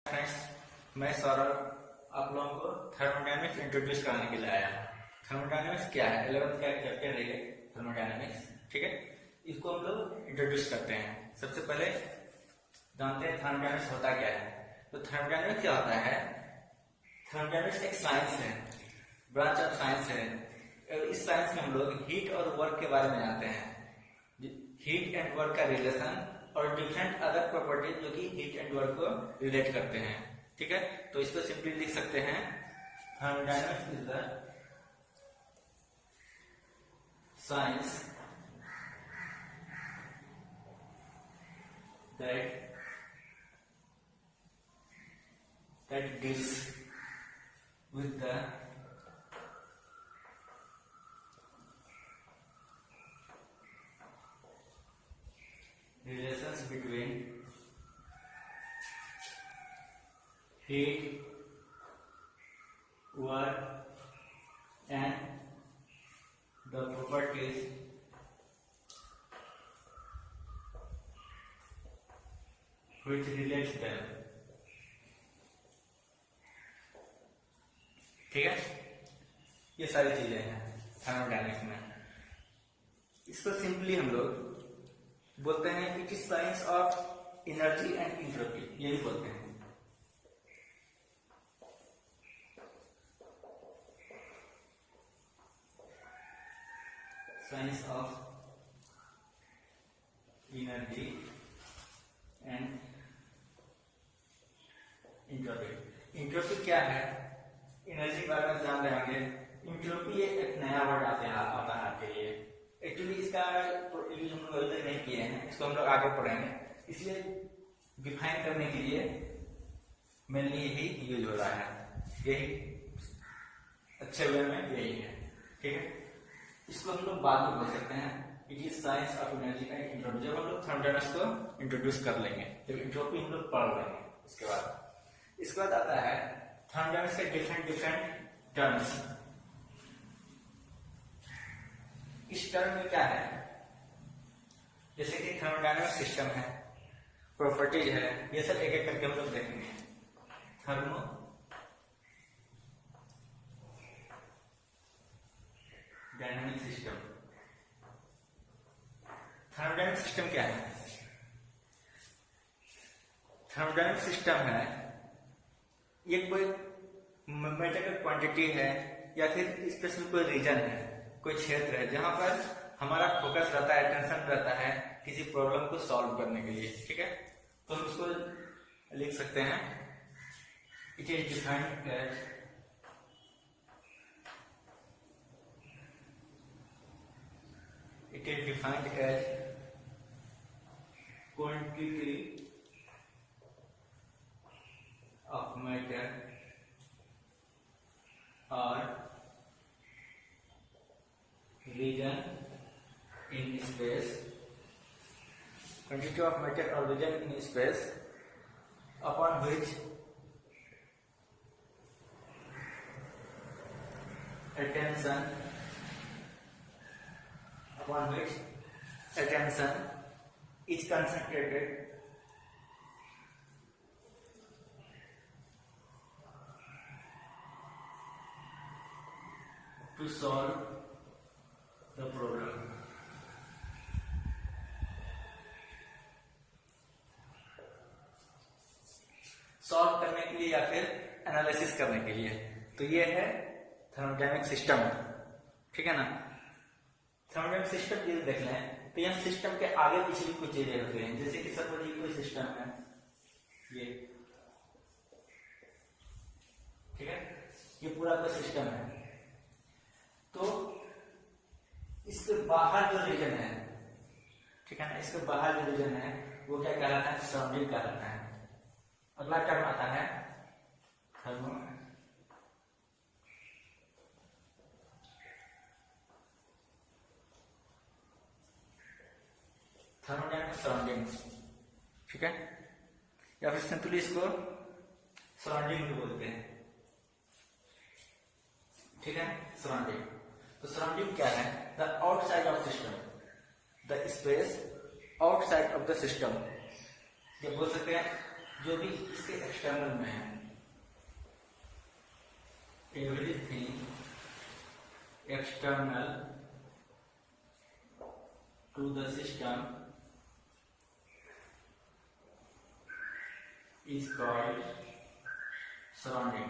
Friends, मैं सौरभ आप लोगों को थर्मोडायनेमिक्स इंट्रोड्यूस कराने के लिए आया हूँ। थर्मोडायनेमिक्स क्या है? 11th का चैप्टर है थर्मोडायनेमिक्स। ठीक है, इसको हम लोग इंट्रोड्यूस करते हैं। सबसे पहले जानते हैं थर्मोडायनेमिक्स होता क्या है। तो थर्मोडायनेमिक्स क्या होता है? थर्मोडायनेमिक्स एक साइंस है, ब्रांच ऑफ साइंस है। और इस साइंस में हम लोग हीट और वर्क के बारे में जानते हैं, हीट एंड वर्क का रिलेशन और डिफरेंट अदर प्रॉपर्टीज जो कि हीट एंड वर्क को रिलेट करते हैं। ठीक है, तो इसको सिंपली लिख सकते हैं, thermodynamics is the science that deals with the relations between heat, work and the properties which relates them। ठीक है, ये सारी चीजें हैं थर्मोडायनेमिक्स में। इसको सिंपली हम लोग बोलते हैं it is science of energy and entropy, ये भी बोलते हैं। Science of energy and entropy. Entropy क्या है? एनर्जी के बारे में जान रहे होंगे। एंट्रोपी एक नया वर्ड आता है आपके लिए। एक्चुअली इसका यूज हम लोग अभी तक नहीं किए हैं, इसको हम लोग आगे पढ़ेंगे। इसलिए डिफाइन करने के लिए मेनली यही यूज हो रहा है, यही अच्छे वे में यही है। ठीक है, इसको हम लोग बाद में बोल सकते हैं it is science of energy and entropy, जब हम लोग थर्मोडायनेमिक्स को इंट्रोड्यूस कर लेंगे, जब एंट्रोपी हम लोग पढ़ लेंगे। इसके बाद आता है थर्मोडायनेमिक्स के डिफरेंट टर्म्स। इस टर्म में क्या है? जैसे कि थर्मोडायनेमिक सिस्टम है, प्रॉपर्टीज है, ये सब एक एक करके हम लोग देखेंगे। Thermo dynamic system. Thermodynamic system क्या है? थर्मोडायनेमिक सिस्टम है ये कोई मैटर का क्वांटिटी है या फिर स्पेसिफिक कोई रीजन है, कोई क्षेत्र है जहां पर हमारा फोकस रहता है, टेंशन रहता है किसी प्रॉब्लम को सॉल्व करने के लिए। ठीक है, तो हम इसको लिख सकते हैं it is defined as quantity of matter or region in space, quantity of matter or region in space upon which attention is concentrated to solve the problem। Solve करने के लिए या फिर एनालिसिस करने के लिए। तो ये है थर्मोडायनेमिक सिस्टम। ठीक है ना, थर्मोडायनेमिक सिस्टम ये देख लें तो यह सिस्टम के आगे पीछे भी कुछ चीजें होती हैं। जैसे कि सपोज ये कोई सिस्टम है, ये ठीक है, ये पूरा का सिस्टम है। तो इसके बाहर जो रीजन है, ठीक है ना, इसके बाहर जो रीजन है वो क्या कहलाता है? सराउंडिंग कहलाता है। अगला टर्म आता है थर्मोडायनेमिक सराउंडिंग। ठीक है, या फिर सिंपली इसको सराउंडिंग भी बोलते हैं। ठीक है, सराउंडिंग। तो सराउंडिंग क्या है? The outside of system, the space outside of the system, ये बोल सकते हैं जो भी इसके एक्सटर्नल में है, everything external to the system is called surrounding.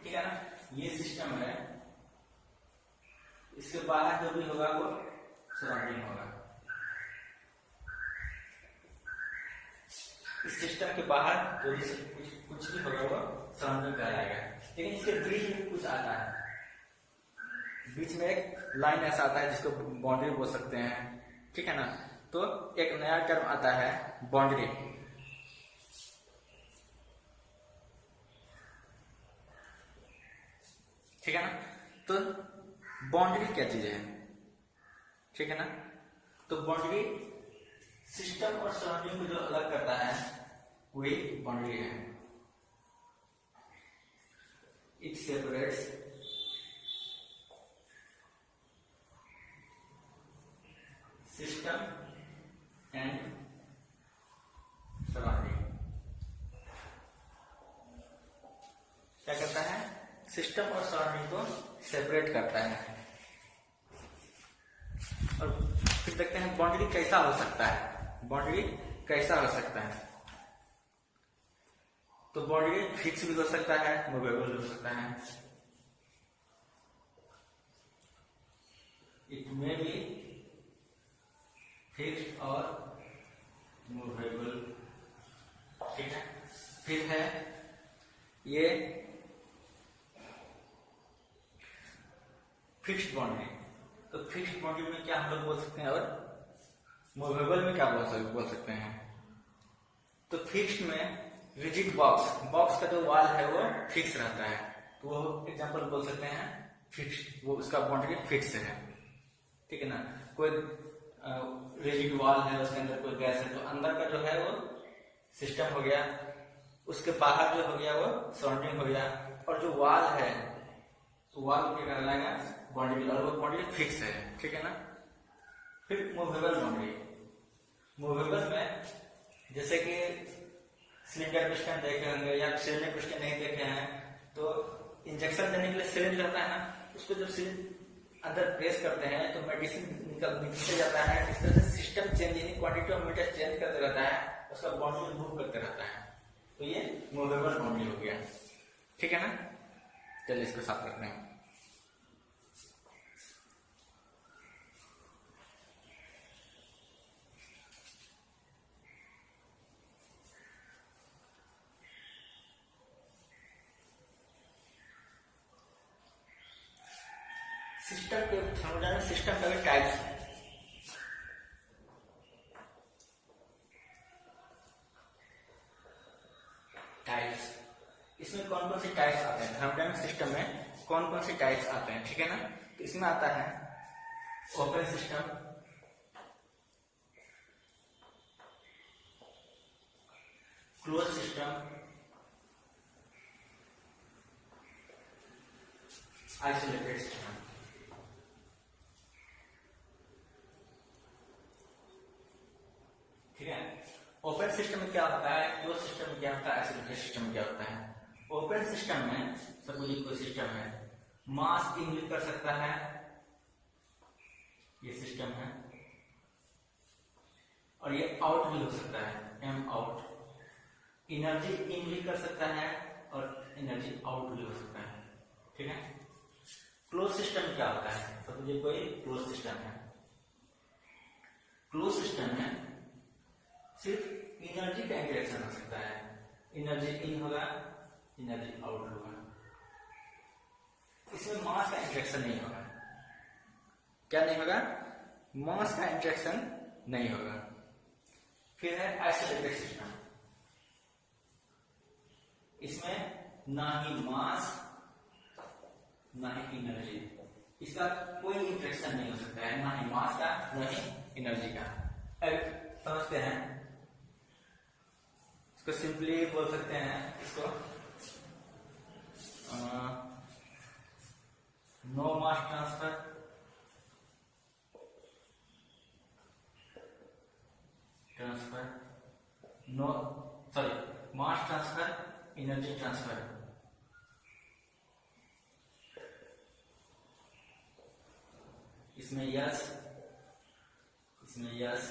ठीक है ना, ये सिस्टम है, इसके बाहर जो भी होगा वो सराउंडिंग होगा। इस सिस्टम के बाहर जो भी कुछ भी होगा वो सराउंडिंग कहलाएगा। लेकिन इसके बीच में कुछ आता है, बीच में एक लाइन ऐसा आता है जिसको बाउंड्री बोल सकते हैं। ठीक है ना, तो एक नया टर्म आता है बाउंड्री। ठीक है ना, तो बाउंड्री क्या चीज है? ठीक है ना, तो बाउंड्री सिस्टम और सराउंडिंग को जो अलग करता है वही बाउंड्री है। It separates system and surrounding. क्या करता है? सिस्टम और सराउंडिंग को सेपरेट करता है। और फिर देखते हैं बाउंड्री कैसा हो सकता है। बाउंड्री कैसा हो सकता है? तो बाउंड्री फिक्स भी हो सकता है, मूवेबल हो सकता है। इट मे बी फिक्स्ड और मूवेबल। ठीक है, फिर है ये फिक्स्ड बाउंड्री। तो फिक्स्ड बाउंड्री में क्या हम लोग बोल सकते हैं, और मूवेबल में क्या बोल सकते हैं? तो फिक्स्ड में रिजिड बॉक्स का जो वॉल है वो फिक्स रहता है, तो वो एग्जांपल बोल सकते हैं फिक्स्ड, वो उसका बाउंड्री फिक्स है। ठीक है ना, कोई रिजिड वॉल है, उसके अंदर कोई गैस है, तो अंदर का जो है वो सिस्टम हो गया, उसके बाहर जो हो गया वो सराउंडिंग हो गया, और जो वॉल है तो वॉल क्या कहलाएगा? बाउंड्री, और वो बाउंड्री फिक्स है। ठीक है ना, फिर मूवेबल बाउंड्री। मूवेबल में जैसे कि सिलेंडर पिस्टन देखे होंगे या सिलेंडर पिस्टन नहीं देखे हैं, तो इंजेक्शन देने के लिए सिलेंडर रहता है ना, उसको जब सिलेंडर अंदर प्रेस करते हैं तो मेडिसिन निकल जाता है। इस तरह से सिस्टम चेंज, यानी क्वांटिटी ऑफ मेटर चेंज करते रहता है, उसका बाउंड्री मूव करते रहता है, तो ये मूवेबल बाउंड्री हो गया। ठीक है ना, चलिए इसको साफ करते हैं। सिस्टम के थर्मोडायनामिक सिस्टम का भी टाइप्स है। टाइप्स, इसमें कौन कौन से टाइप्स आते हैं? थर्मोडायनामिक सिस्टम में कौन कौन से टाइप्स आते हैं? ठीक है ना, तो इसमें आता है open system, close system, isolated system. ठीक है, ओपन सिस्टम में क्या होता है, क्लोज सिस्टम में क्या होता है, आइसोलेटेड सिस्टम में क्या होता है? ओपन सिस्टम में सपोज कोई सिस्टम है, मास इन भी कर सकता है, ये सिस्टम है, और ये आउट भी हो सकता है, एम आउट। एनर्जी इन भी कर सकता है और एनर्जी आउट भी हो सकता है। ठीक है, क्लोज सिस्टम क्या होता है? सपोज कोई क्लोज सिस्टम है, क्लोज सिस्टम में सिर्फ एनर्जी का इंटरेक्शन हो सकता है, एनर्जी इन होगा, एनर्जी आउट होगा, इसमें मास का इंटरेक्शन नहीं होगा। क्या नहीं होगा? मास का इंटरेक्शन नहीं होगा। फिर है आइसोलेटेड सिस्टम, इसमें ना ही मास ना ही एनर्जी, इसका कोई इंटरेक्शन नहीं हो सकता है, ना ही मास का ना ही एनर्जी का। अब समझते हैं, इसको सिंपली बोल सकते हैं, इसको no mass transfer, transfer, no sorry, mass transfer, energy transfer. इसमें यस, इसमें यस,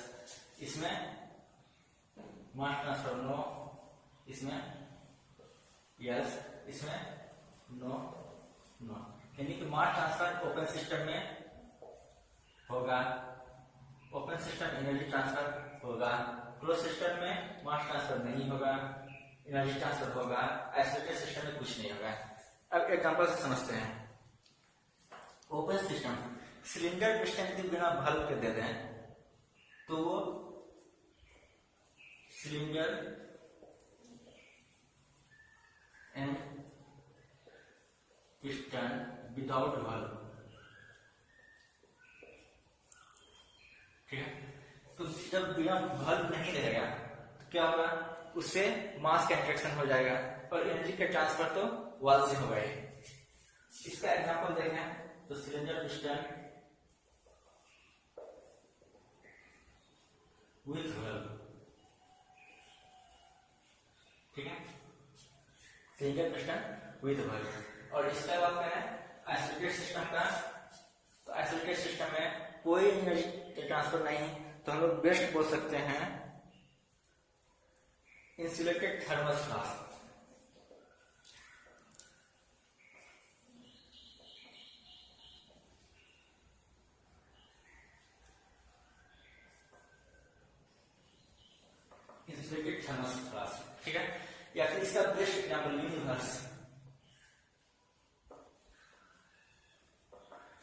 इसमें मास ट्रांसफर नो, इसमें यस, इसमें नो नो। यानी कि मास ट्रांसफर ओपन सिस्टम में होगा, ओपन सिस्टम एनर्जी ट्रांसफर होगा, क्लोज सिस्टम में मास ट्रांसफर नहीं होगा, एनर्जी ट्रांसफर होगा, आइसोलेटेड सिस्टम में कुछ नहीं होगा। अब एग्जांपल से समझते हैं। ओपन सिस्टम सिलेंडर पिस्टन के बिना भर के दे दें तो वो cylinder and piston without valve, ठीक है। तो जब बिना valve नहीं रहेगा तो क्या होगा, उससे मास का इंट्रैक्शन हो जाएगा और एनर्जी का ट्रांसफर तो वाल्व से होगा ही। इसका एग्जांपल देखें तो सिलेंडर पिस्टन विथ valve, ठीक है, सिलेंडर पिस्टन विथ valve। और इसका बात करें आइसोलेटेड सिस्टम का, तो आइसोलेटेड सिस्टम में कोई एनर्जी ट्रांसफर नहीं, तो हम लोग बेस्ट बोल सकते हैं insulated thermal flask. Insulated thermal flask, ठीक है। या फिर इसका बेस्ट एग्जाम्पल यूनिवर्स।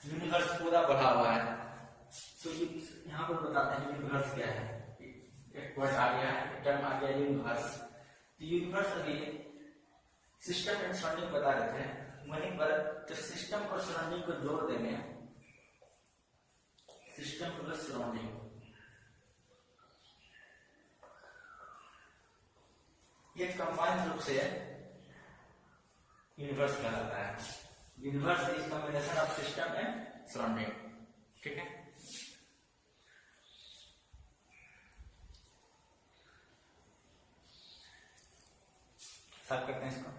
यूनिवर्स पूरा बढ़ा हुआ है, तो यहाँ पर बताते हैं यूनिवर्स क्या है। एक वर्ड आ गया है, टर्म आ गया यूनिवर्स। तो यूनिवर्स अभी सिस्टम एंड सराउंडिंग बता रहे थे, वहीं पर जब सिस्टम और सराउंडिंग को जोड़ देंगे, सिस्टम प्लस सराउंडिंग, ये कंबाइंड रूप से यूनिवर्स कहलाता है। Universe is combination of system and surrounding, ठीक है। साफ करते हैं इसको।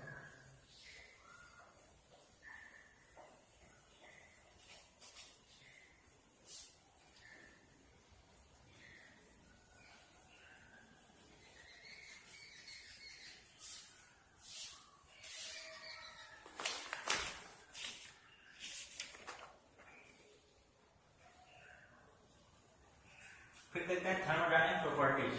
फिर देखते हैं thermodynamic properties.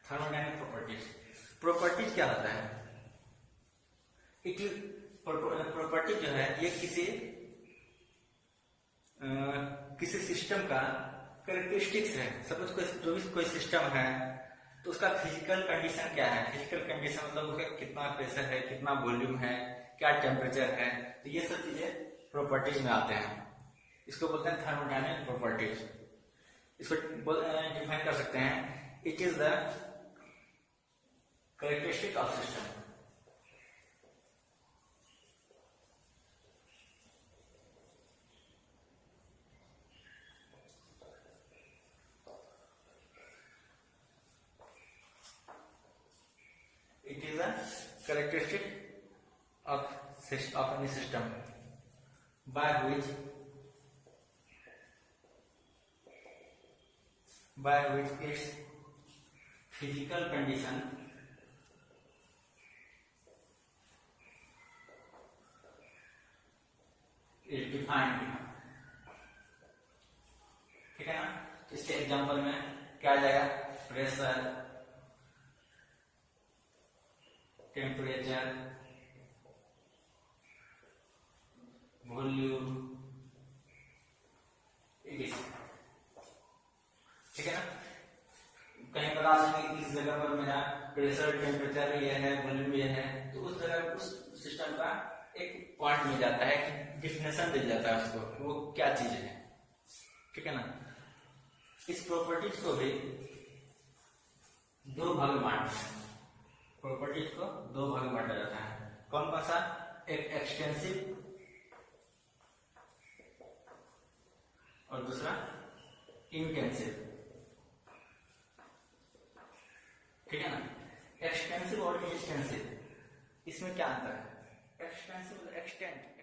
Thermodynamic properties, properties क्या होता है? इट प्रॉपर्टी जो है ये किसी सिस्टम का कैरेक्टरिस्टिक्स है। सपोज जो भी कोई सिस्टम है तो उसका फिजिकल कंडीशन क्या है। फिजिकल कंडीशन मतलब उसका कितना प्रेशर है, कितना वॉल्यूम है, क्या टेम्परेचर है, तो ये सब चीजें प्रॉपर्टीज में आते हैं। इसको बोलते हैं थर्मोडायनामिक प्रॉपर्टीज। इसको डिफाइन कर सकते हैं, it is the characteristic of system. It is a characteristic of any system by which its physical condition is defined, ठीक है ना। इसके एग्जांपल में क्या आ जाएगा, प्रेशर, टेम्परेचर, वॉल्यूम, ठीक है ना। कहीं बता देंगे इस जगह पर मेरा प्रेशर, टेम्परेचर ये है, वॉल्यूम ये है, तो उस जगह उस सिस्टम का एक पॉइंट मिल जाता है कि डिफिनेशन मिल जाता है उसको, वो क्या चीज है, ठीक है ना। इस प्रॉपर्टीज को भी दो भाग में बांटते हैं। प्रॉपर्टीज को दो भाग में बांटा जाता है। कौन कौन सा? एक एक्सटेंसिव और दूसरा इंटेंसिव, ठीक है ना। एक्सटेंसिव और इंटेंसिव, इसमें क्या अंतर है? Extensive extent